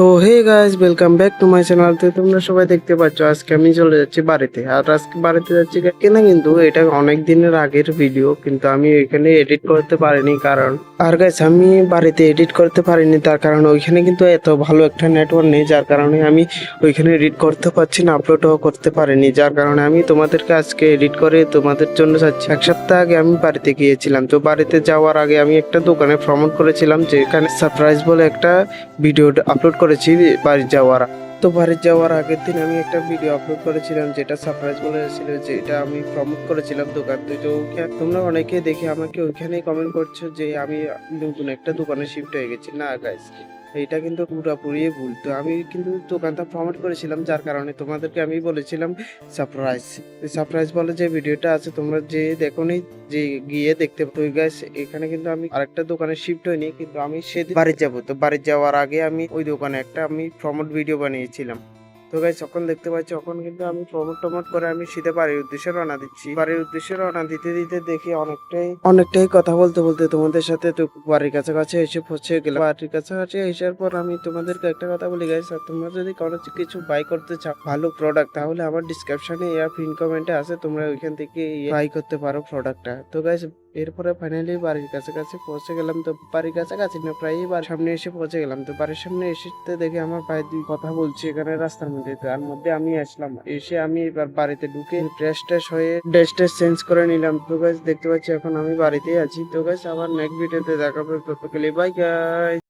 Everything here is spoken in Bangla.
So hey guys, welcome back to my channel. তো তোমরা সবাই দেখতে পাচ্ছ আজকে আমি চলে যাচ্ছি বাড়িতে। আর আজকে বাড়িতে যাচ্ছি কেনা, কিন্তু এটা অনেক দিনের আগের ভিডিও, কিন্তু আমি ওইখানে এডিট করতে পারিনি কারণ আর গাইস আমি বাড়িতে এডিট করতে পারিনি তার কারণ ওইখানে কিন্তু এত ভালো একটা নেটওয়ার্ক নেই, যার কারণে আমি ওইখানে এডিট করতে পারছি না, আপলোডও করতে পারিনি। যার কারণে আমি তোমাদেরকে আজকে এডিট করে তোমাদের জন্য যাচ্ছি। এক সপ্তাহ আগে আমি বাড়িতে গিয়েছিলাম, তো বাড়িতে যাওয়ার আগে আমি একটা দোকানে ভ্রমণ করেছিলাম, যেখানে সারপ্রাইজ বলে একটা ভিডিও আপলোড করেছি বাড়ি যাওয়ার। তো বাড়ি যাওয়ার আগের দিন আমি একটা ভিডিও আপলোড করেছিলাম যেটা সারপ্রাইজ বলেছিল, যে এটা আমি প্রমোট করেছিলাম দোকান। তো তোমরা অনেকে দেখে আমাকে ওইখানেই কমেন্ট করছো যে আমি নতুন একটা দোকানে শিফট হয়ে গেছি। না গাইস, এটা কিন্তু পুরোপুরি ভুল। তো আমি কিন্তু দোকানটা প্রমোট করেছিলাম, যার কারণে তোমাদেরকে আমি বলেছিলাম সারপ্রাইজ। সারপ্রাইজ বলে যে ভিডিওটা আছে, তোমরা যে দেখোনি, যে গিয়ে দেখতে পাবো। গাইস এখানে কিন্তু আমি আরেকটা দোকানে শিফট হইনি, কিন্তু আমি সেদিন বাড়ি যাবো। তো বাড়ি যাওয়ার আগে আমি ওই দোকানে একটা আমি প্রমোট ভিডিও বানিয়েছিলাম। তো গাইস যখন দেখতে পাচ্ছি, তখন কিন্তু আমি প্রমোট করে আমি সিধে বাড়ির উদ্দেশ্যে রওনা দিচ্ছি। বাড়ির উদ্দেশ্যে রওনা দিতে দিতে দেখি অনেকটাই কথা বলতে বলতে তোমাদের সাথে তো বাড়ির কাছাকাছি এসে পৌঁছে গেলাম। বাড়ির কাছাকাছি আসার পর আমি তোমাদেরকে একটা কথা বলি গাইস, আর তোমরা যদি কোনো কিছু বাই করতে চাও ভালো প্রোডাক্ট, তাহলে আমার ডিসক্রিপশনে পিন কমেন্টে আছে, তোমরা ওইখান থেকে বাই করতে পারো প্রোডাক্টটা। তো গাইস এরপরে ফাইনালি বাড়ির কাছাকাছি পৌঁছে গেলাম। তো বাড়ির কাছাকাছি না, প্রায় বাড়ির সামনে এসে পৌঁছে গেলাম। তো বাড়ির সামনে এসে দেখে আমার ভাই দুই কথা বলছে এখানে রাস্তার মধ্যে। তার মধ্যে আমি আসলাম, এসে আমি এবার বাড়িতে ঢুকে ফ্রেশ ট্রেশ হয়ে ড্রেস ট্রেস চেঞ্জ করে নিলাম। তো গাইস দেখতে পাচ্ছি এখন আমি বাড়িতেই আছি। তো গাইস আবার নেক্সট ভিডিওতে দেখা হবে, ততক্ষণ বাই গাইস।